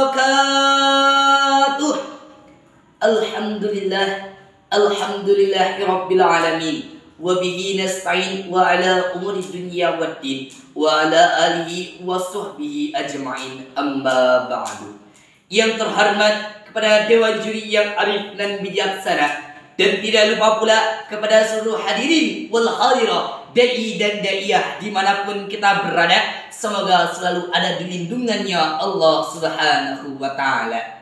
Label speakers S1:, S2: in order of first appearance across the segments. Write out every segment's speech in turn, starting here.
S1: wabarakatuh. Alhamdulillahirabbil alamin. Wa bihi nasta'in wa ala umuri dunya waddin wa ala alihi wa sahbihi ajma'in. Amma ba'du. Yang terhormat kepada dewan juri yang arif dan bijaksana, dan tidak lupa pula kepada seluruh hadirin wal hadirah, dai dan daiyah dimanapun kita berada, semoga selalu ada di lindungannya Allah Subhanahu wa ta'ala.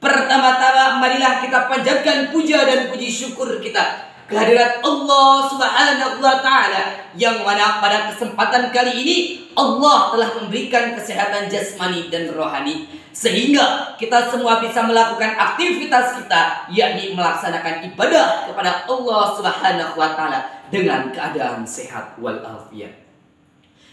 S1: Pertama-tama marilah kita panjatkan puja dan puji syukur kita kehadirat Allah Subhanahu wa ta'ala, yang mana pada kesempatan kali ini Allah telah memberikan kesehatan jasmani dan rohani, sehingga kita semua bisa melakukan aktivitas kita, yakni melaksanakan ibadah kepada Allah Subhanahu wa ta'ala dengan keadaan sehat walafiat.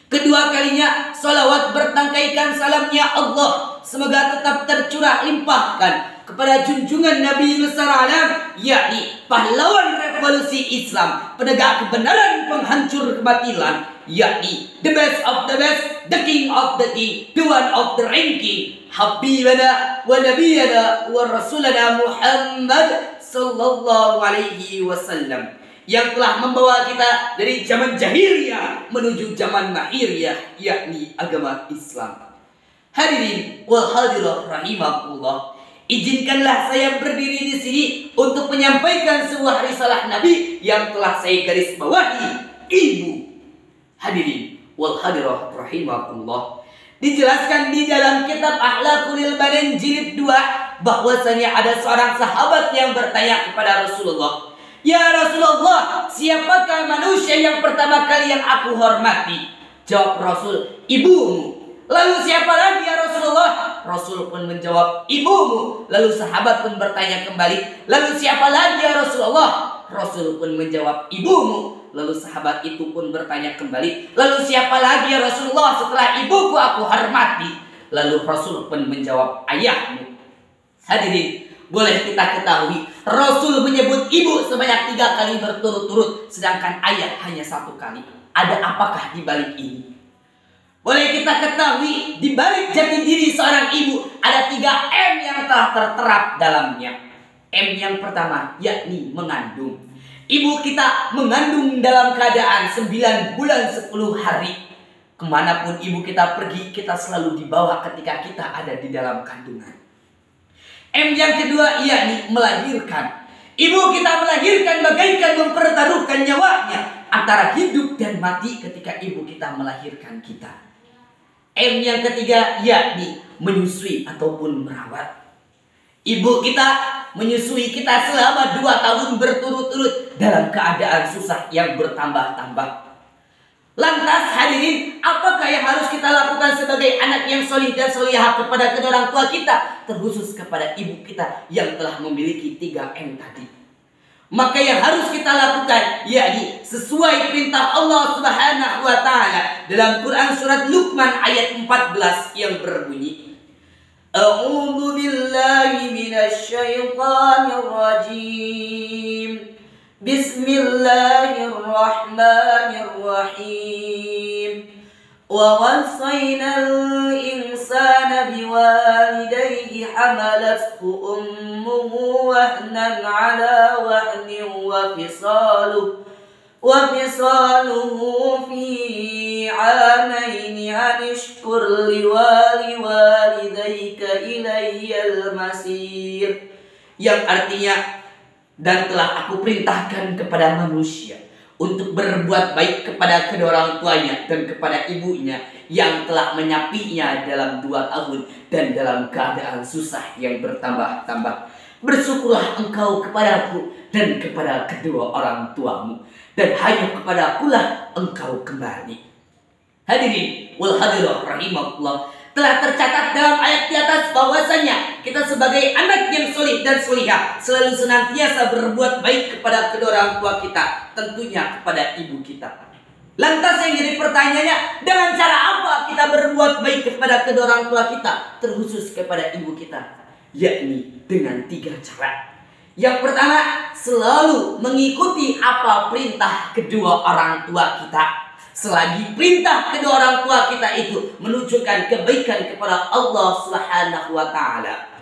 S1: Kedua kalinya salawat bertangkaikan salamnya Allah semoga tetap tercurah limpahkan kepada junjungan Nabi besar alam, yakni pahlawan revolusi Islam, penegak kebenaran, penghancur kebatilan, yakni the best of the best, the king of the king, the one of the ranking, habibana wa nabiyana wa rasulana Muhammad sallallahu alaihi wasallam, yang telah membawa kita dari zaman jahiliyah menuju zaman mahiriyah, yakni agama Islam. Hadirin wal hadirah rahimakumullah, izinkanlah saya berdiri di sini untuk menyampaikan sebuah risalah Nabi yang telah saya garis bawahi, ilmu. Hadirin wal hadirah rahimakumullah, dijelaskan di dalam kitab Akhlaqul Badan jilid 2 bahwasanya ada seorang sahabat yang bertanya kepada Rasulullah, "Ya Rasulullah, siapakah manusia yang pertama kali yang aku hormati?" Jawab Rasul, "Ibumu." "Lalu siapa lagi ya Rasulullah?" Rasul pun menjawab, "Ibumu." Lalu sahabat pun bertanya kembali, "Lalu siapa lagi ya Rasulullah?" Rasul pun menjawab, "Ibumu." Lalu sahabat itu pun bertanya kembali, "Lalu siapa lagi ya Rasulullah setelah ibuku aku hormati?" Lalu Rasul pun menjawab, "Ayahmu." Hadirin, boleh kita ketahui Rasul menyebut ibu sebanyak 3 kali berturut-turut, sedangkan ayah hanya 1 kali. Ada apakah di balik ini? Boleh kita ketahui di balik jati diri seorang ibu ada 3 M yang telah terterap dalamnya. M yang pertama yakni mengandung. Ibu kita mengandung dalam keadaan 9 bulan 10 hari. Kemanapun ibu kita pergi, kita selalu dibawa ketika kita ada di dalam kandungan. M yang kedua yakni melahirkan. Ibu kita melahirkan bagaikan mempertaruhkan nyawanya antara hidup dan mati ketika ibu kita melahirkan kita. M yang ketiga yakni menyusui ataupun merawat. Ibu kita menyusui kita selama 2 tahun berturut-turut dalam keadaan susah yang bertambah-tambah. Lantas hadirin, apakah yang harus kita lakukan sebagai anak yang solih dan solihah kepada kedua orang tua kita, terkhusus kepada ibu kita yang telah memiliki 3 M tadi? Maka yang harus kita lakukan yakni sesuai perintah Allah Subhanahu wa ta'ala dalam Quran surat Luqman ayat 14 yang berbunyi, "A'udzu billahi minasy syaithanir rajim. Bismillahirrahmanirrahim. Wa wasainal insana biwalidayhi hamalathu ummuhu wahnan ala wahnin wa fisaluhu fi 'amaini an ishkur liwalidayka ilayyal masir." Yang artinya, dan telah aku perintahkan kepada manusia untuk berbuat baik kepada kedua orang tuanya dan kepada ibunya yang telah menyapinya dalam 2 tahun dan dalam keadaan susah yang bertambah-tambah. Bersyukurlah engkau kepadaku dan kepada kedua orang tuamu, dan hanya kepadakulah engkau kembali. Hadirin wal hadirah rahimakumullah, telah tercatat dalam ayat di atas bahwasanya kita sebagai anak yang solih dan solihah selalu senantiasa berbuat baik kepada kedua orang tua kita, tentunya kepada ibu kita. Lantas yang jadi pertanyaannya, dengan cara apa kita berbuat baik kepada kedua orang tua kita, terkhusus kepada ibu kita? Yakni dengan 3 cara. Yang pertama, selalu mengikuti apa perintah kedua orang tua kita. selagi perintah kedua orang tua kita itu menunjukkan kebaikan kepada Allah Subhanahu wa taala.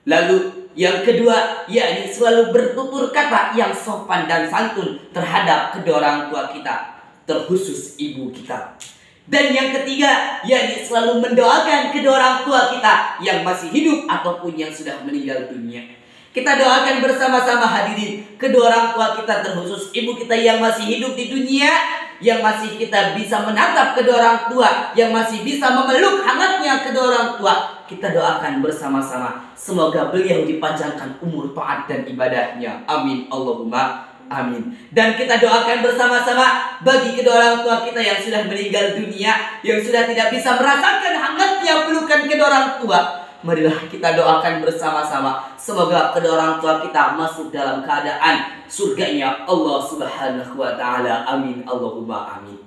S1: Lalu yang kedua, yakni selalu bertutur kata yang sopan dan santun terhadap kedua orang tua kita, terkhusus ibu kita. Dan yang ketiga, yakni selalu mendoakan kedua orang tua kita yang masih hidup ataupun yang sudah meninggal dunia. Kita doakan bersama-sama hadirin kedua orang tua kita, terkhusus ibu kita yang masih hidup di dunia, yang masih kita bisa menatap kedua orang tua, yang masih bisa memeluk hangatnya kedua orang tua. Kita doakan bersama-sama semoga beliau dipanjangkan umur taat dan ibadahnya. Amin Allahumma amin. Dan kita doakan bersama-sama bagi kedua orang tua kita yang sudah meninggal dunia, yang sudah tidak bisa merasakan hangatnya pelukan kedua orang tua. Marilah kita doakan bersama-sama semoga kedua orang tua kita masuk dalam keadaan surganya Allah Subhanahu wa taala. Amin Allahumma amin.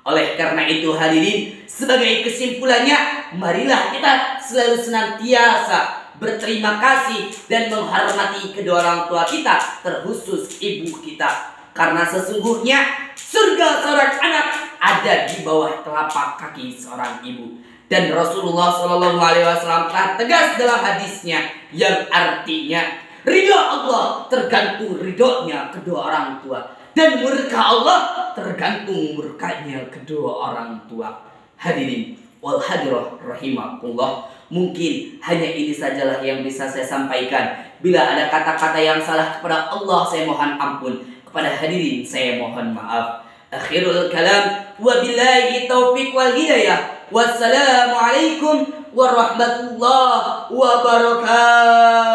S1: Oleh karena itu hadirin, sebagai kesimpulannya, marilah kita selalu senantiasa berterima kasih dan menghormati kedua orang tua kita, terkhusus ibu kita. Karena sesungguhnya surga seorang anak ada di bawah telapak kaki seorang ibu. Dan Rasulullah SAW telah tegas dalam hadisnya yang artinya ridho Allah tergantung ridhonya kedua orang tua, dan murka Allah tergantung murkanya kedua orang tua. Hadirin wal hadirah rahimakumullah, mungkin hanya ini sajalah yang bisa saya sampaikan. Bila ada kata-kata yang salah kepada Allah, saya mohon ampun. Kepada hadirin saya mohon maaf. Akhirul kalam, wabillahi taufiq wal hidayah. Wassalamualaikum warahmatullahi wabarakatuh.